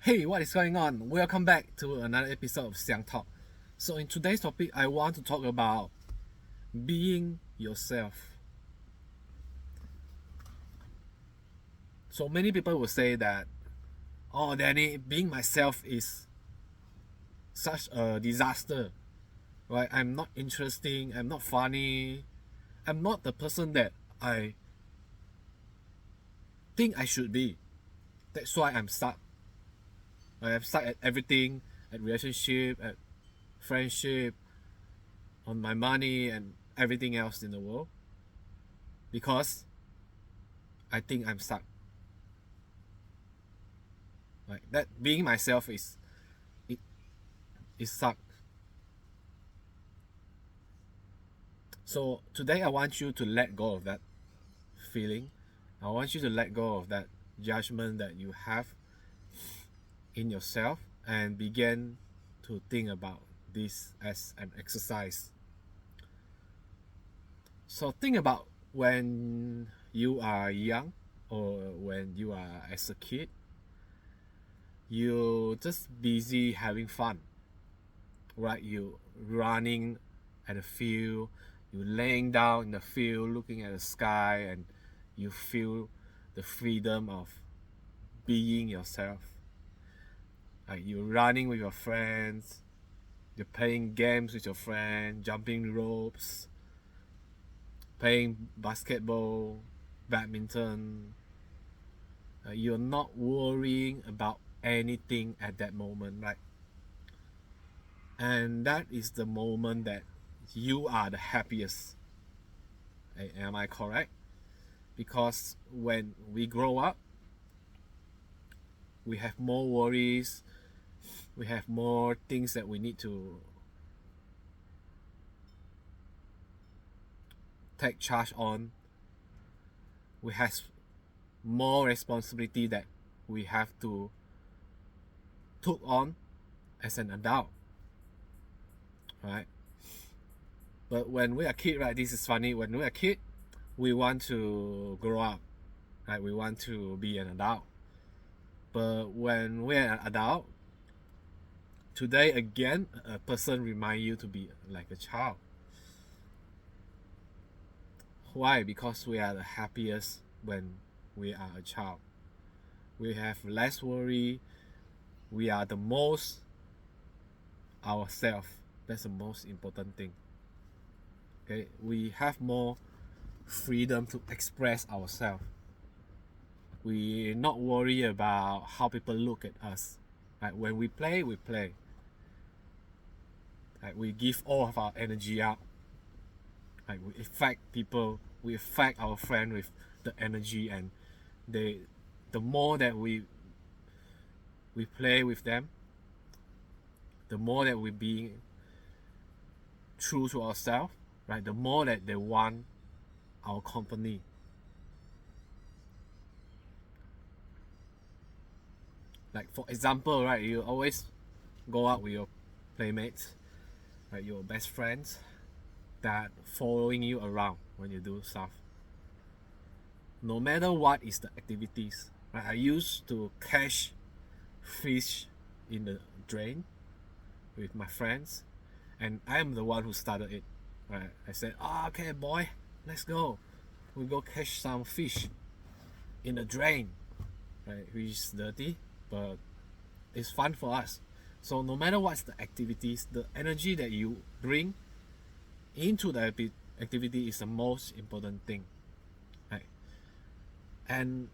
Hey, what is going on? Welcome back to another episode of Xiang Talk. So, in today's topic, I want to talk about being yourself. So, many people will say that, oh, Danny, being myself is such a disaster. Right? I'm not interesting, I'm not funny, I'm not the person that I think I should be. That's why I'm stuck. I'm stuck at everything, at relationship, at friendship, on my money, and everything else in the world because I think I'm stuck. Like that being myself it is suck. So today I want you to let go of that feeling. I want you to let go of that judgment that you have in yourself and begin to think about this as an exercise. So think about when you are young or when you are as a kid, you just busy having fun, right? You running at the field, you laying down in the field looking at the sky, and you feel the freedom of being yourself. Like you're running with your friends, you're playing games with your friends, jumping ropes, playing basketball, badminton. You're not worrying about anything at that moment, right? And that is the moment that you are the happiest. Am I correct? Because when we grow up, we have more worries, we have more things that we need to take charge on. We have more responsibility that we have to took on as an adult, right? But when we are kid, right, this is funny. When we are kid, we want to grow up, right? We want to be an adult. But when we're an adult, today again, a person remind you to be like a child. Why? Because we are the happiest when we are a child. We have less worry. We are the most ourselves. That's the most important thing. Okay, we have more freedom to express ourselves. We not worry about how people look at us. Like when we play, we play. Like we give all of our energy out. Like we affect people. We affect our friend with the energy, and they, the more that we play with them, the more that we be true to ourselves, right? The more that they want our company. Like for example, right? You always go out with your playmates, right? Your best friends that following you around when you do stuff. No matter what is the activities, right? I used to catch fish in the drain with my friends, and I am the one who started it. Right? I said, "Oh, okay, boy, let's go. We go catch some fish in the drain, right? Which is dirty, but it's fun for us." So no matter what's the activities, the energy that you bring into the activity is the most important thing, right? And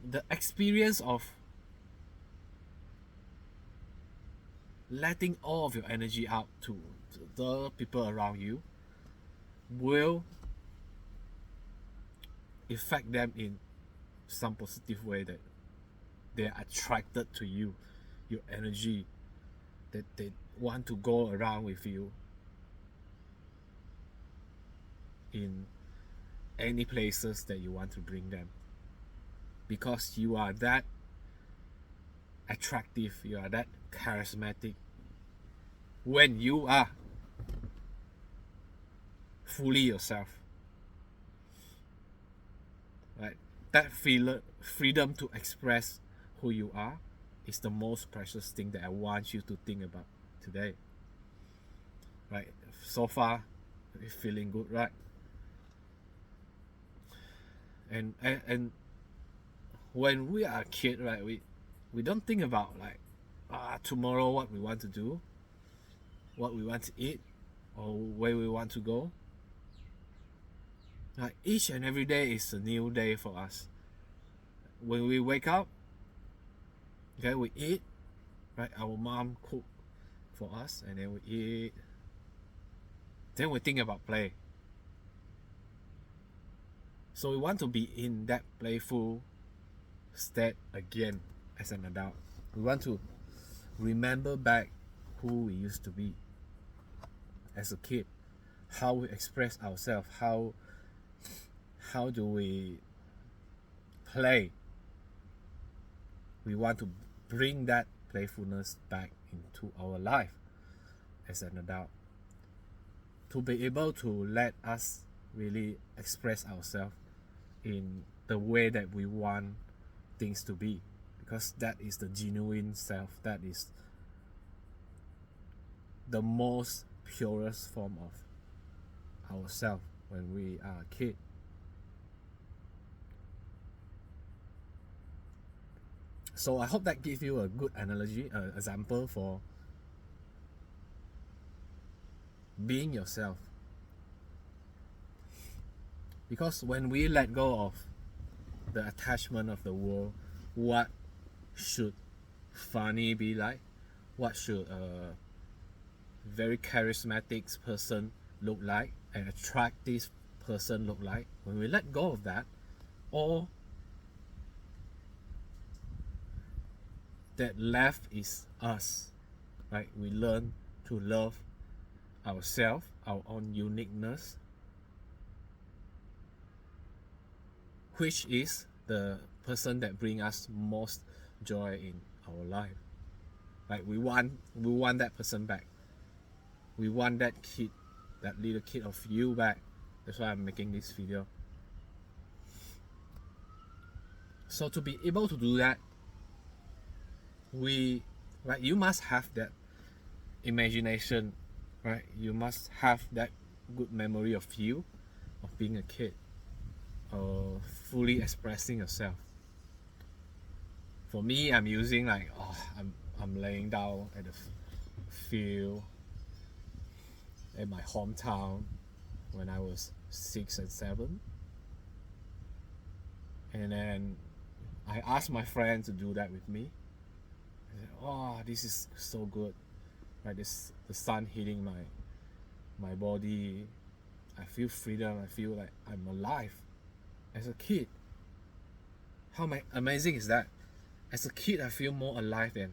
the experience of letting all of your energy out to the people around you will affect them in some positive way, that they are attracted to you, your energy, that they want to go around with you in any places that you want to bring them, because you are that attractive, you are that charismatic when you are fully yourself, right? That freedom to express who you are is the most precious thing that I want you to think about today. Right? So far, you're feeling good, right? And when we are a kid, right, we don't think about like tomorrow what we want to do, what we want to eat, or where we want to go. Like each and every day is a new day for us. When we wake up, okay, we eat, right? Our mom cook for us, and then we eat. Then we think about play. So we want to be in that playful state again as an adult. We want to remember back who we used to be as a kid, how we express ourselves, how do we play. We want to bring that playfulness back into our life as an adult, to be able to let us really express ourselves in the way that we want things to be, because that is the genuine self, that is the most purest form of ourselves when we are a kid. So I hope that gives you a good analogy, example for being yourself. Because when we let go of the attachment of the world, what should funny be like? What should a very charismatic person look like? An attractive person look like? When we let go of that, all that left is us, right? We learn to love ourselves, our own uniqueness, which is the person that brings us most joy in our life. Like we want that person back. We want that kid, that little kid of you back. That's why I'm making this video. So to be able to do that, you must have that imagination, right? You must have that good memory of you, of being a kid, of fully expressing yourself. For me, I'm using like I'm laying down at the field in my hometown when I was 6 and 7, and then I asked my friend to do that with me. I said, oh, this is so good, right? The sun hitting my body. I feel freedom. I feel like I'm alive as a kid. How amazing is that? As a kid, I feel more alive than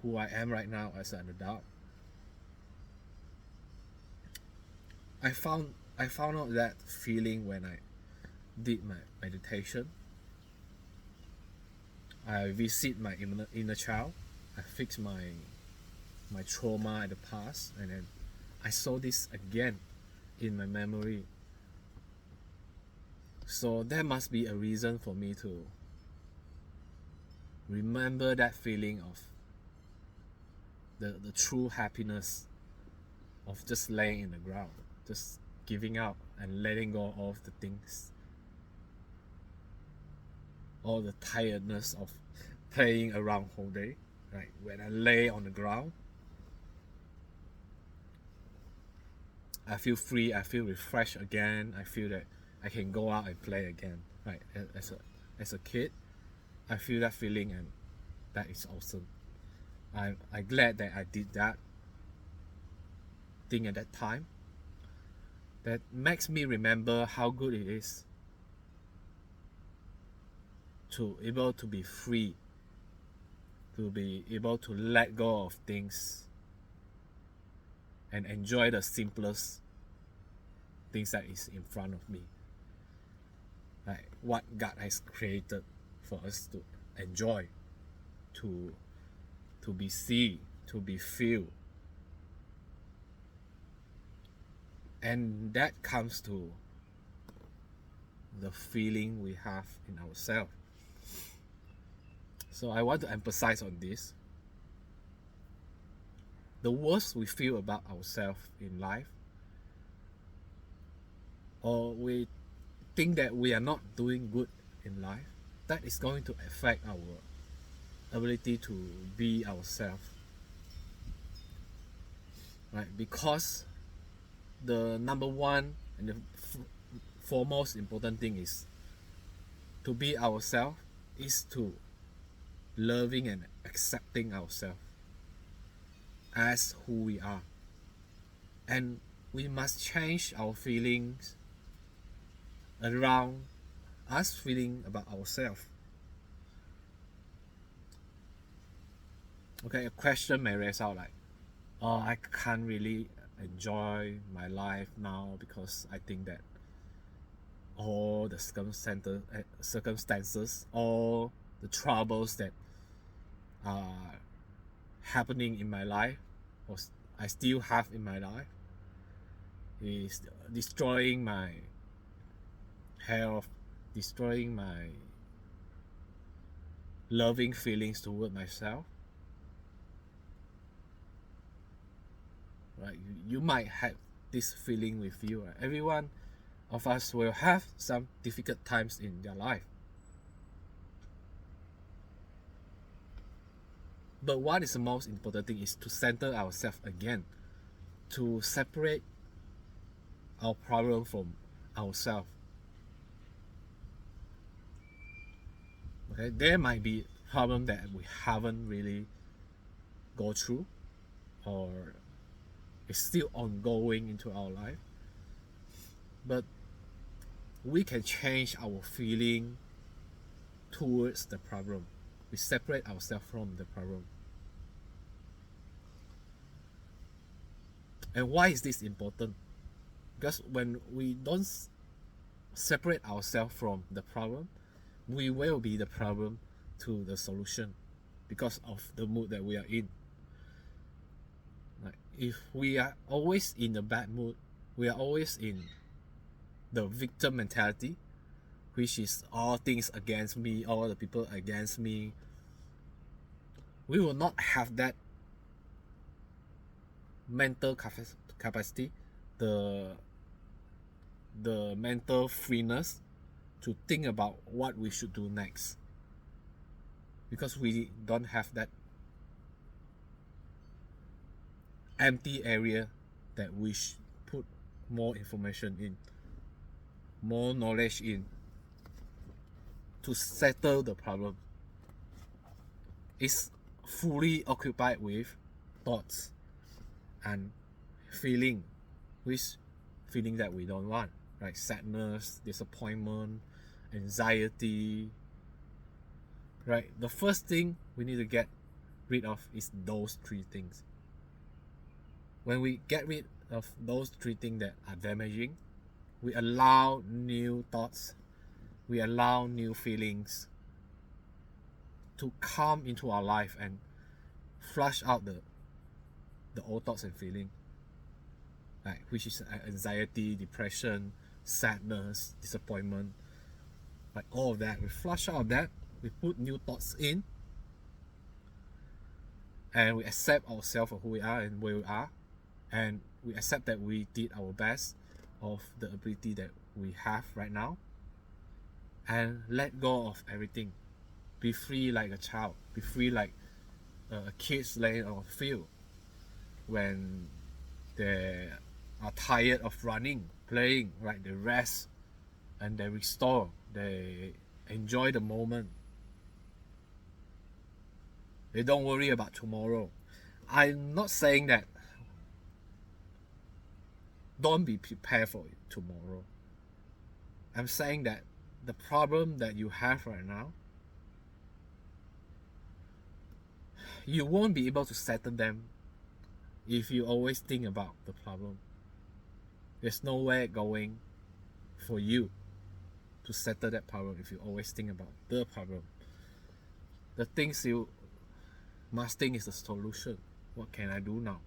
who I am right now as an adult. I found out that feeling when I did my meditation. I visit my inner child. I fix my trauma in the past, and then I saw this again in my memory. So there must be a reason for me to remember that feeling of the true happiness of just laying in the ground, just giving up and letting go of the things, all the tiredness of playing around whole day. Right, when I lay on the ground, I feel free, I feel refreshed again. I feel that I can go out and play again. Right, as a kid, I feel that feeling, and that is awesome. I'm glad that I did that thing at that time. That makes me remember how good it is to able to be free, to be able to let go of things and enjoy the simplest things that is in front of me. Like what God has created for us to enjoy, to be see, to be feel. And that comes to the feeling we have in ourselves. So I want to emphasize on this. The worst we feel about ourselves in life, or we think that we are not doing good in life, that is going to affect our ability to be ourselves, right? Because the number one and the foremost important thing is to be ourselves, is to loving and accepting ourselves as who we are. And we must change our feelings around us feeling about ourselves. Okay, a question may raise out like, oh, I can't really enjoy my life now because I think that all the circumstances, all the troubles that are happening in my life, or I still have in my life, is destroying my health, destroying my loving feelings toward myself. Right? You might have this feeling with you. Right? Everyone of us will have some difficult times in their life. But what is the most important thing is to center ourselves again, to separate our problem from ourselves. Okay, there might be a problem that we haven't really go through, or is still ongoing into our life, but we can change our feeling towards the problem. We separate ourselves from the problem. And why is this important? Because when we don't separate ourselves from the problem, we will be the problem to the solution because of the mood that we are in. Like if we are always in a bad mood, we are always in the victim mentality, which is all things against me, all the people against me, we will not have that mental capacity, the mental freeness to think about what we should do next, because we don't have that empty area that we should put more information in, more knowledge in, to settle the problem. It's fully occupied with thoughts and feeling, which feeling that we don't want, right? Sadness, disappointment, anxiety, right? The first thing we need to get rid of is those three things. When we get rid of those three things that are damaging, we allow new thoughts, we allow new feelings to come into our life and flush out the old thoughts and feeling, right? Which is anxiety, depression, sadness, disappointment, like all of that. We flush out that, we put new thoughts in, and we accept ourselves for who we are and where we are, and we accept that we did our best of the ability that we have right now, and let go of everything. Be free like a child, be free like a kid's laying on a field when they are tired of running, playing, right? They rest and they restore, they enjoy the moment, they don't worry about tomorrow. I'm not saying that don't be prepared for tomorrow. I'm saying that the problem that you have right now, you won't be able to settle them if you always think about the problem. There's nowhere going for you to settle that problem if you always think about the problem. The things you must think is the solution. What can I do now?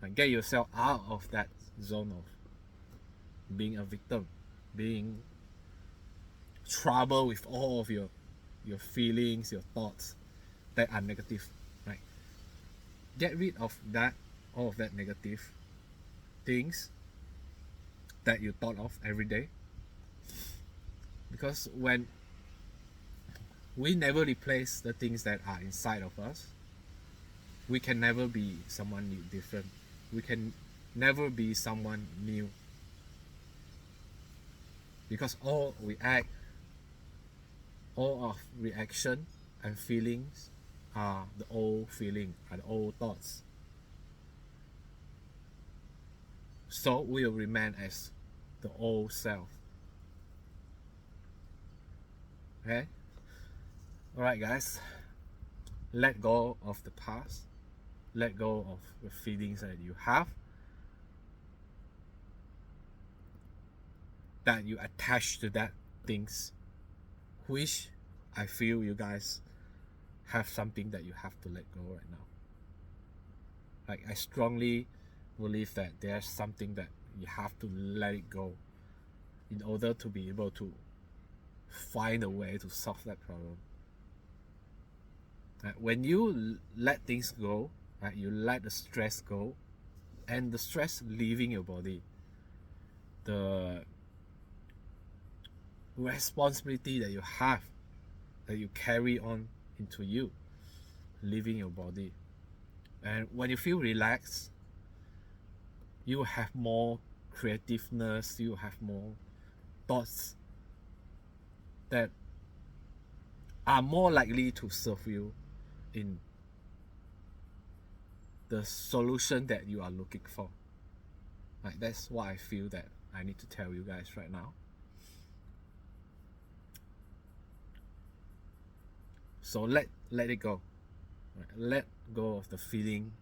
And get yourself out of that zone of being a victim, being trouble with all of your your feelings, your thoughts that are negative, right? Get rid of that, all of that negative things that you thought of every day. Because when we never replace the things that are inside of us, we can never be someone new, different. We can never be someone new. Because all of reaction and feelings are the old feeling, are the old thoughts. So we will remain as the old self. Okay? Alright guys, let go of the past, let go of the feelings that you have, that you attach to that things, which I feel you guys have something that you have to let go right now. Like, I strongly believe that there's something that you have to let it go in order to be able to find a way to solve that problem. When you let things go, right, you let the stress go, and the stress leaving your body, the responsibility that you have, that you carry on into you, leaving your body. And when you feel relaxed, you have more creativeness, you have more thoughts that are more likely to serve you in the solution that you are looking for. Like, that's what I feel that I need to tell you guys right now. So let it go. Let go of the feeling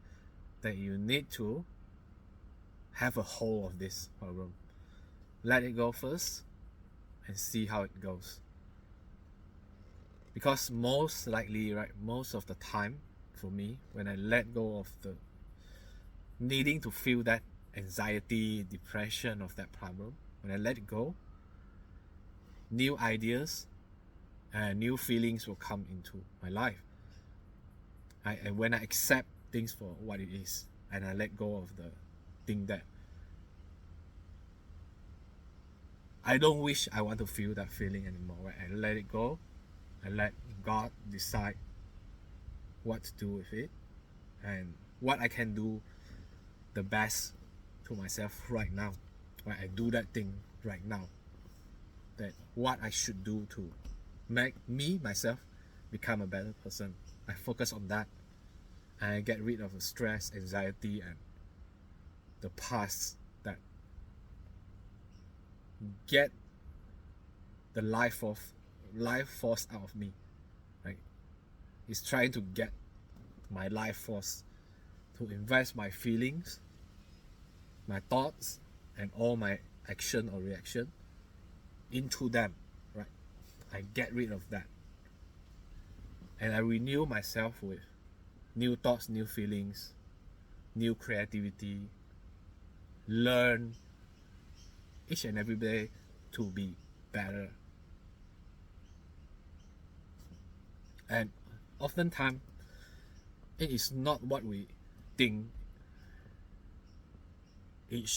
that you need to have a hold of this problem. Let it go first and see how it goes. Because most likely, right, most of the time for me, when I let go of the needing to feel that anxiety, depression of that problem, when I let it go, new ideas and new feelings will come into my life. And when I accept things for what it is, and I let go of the thing that I don't wish I want to feel that feeling anymore, right? I let it go. I let God decide what to do with it and what I can do the best to myself right now. Right? I do that thing right now. That what I should do to make myself become a better person. I focus on that. And I get rid of the stress, anxiety, and the past that get the life force out of me. Right? It's trying to get my life force to invest my feelings, my thoughts, and all my action or reaction into them. Right? I get rid of that. And I renew myself with new thoughts, new feelings, new creativity. Learn each and every day to be better. And oftentimes, it is not what we think it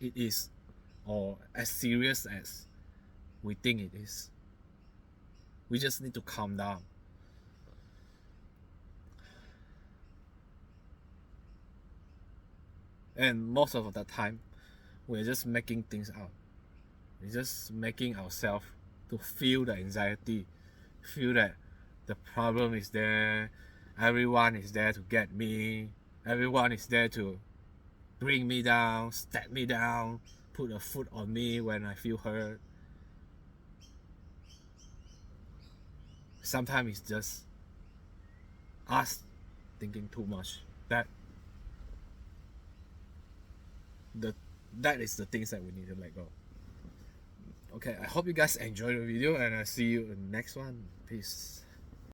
is, or as serious as we think it is. We just need to calm down. And most of the time, we're just making things out. We're just making ourselves to feel the anxiety, feel that the problem is there, everyone is there to get me, everyone is there to bring me down, step me down, put a foot on me when I feel hurt. Sometimes it's just us thinking too much. That is the things that we need to let go. Okay, I hope you guys enjoyed the video, and I'll see you in the next one. Peace.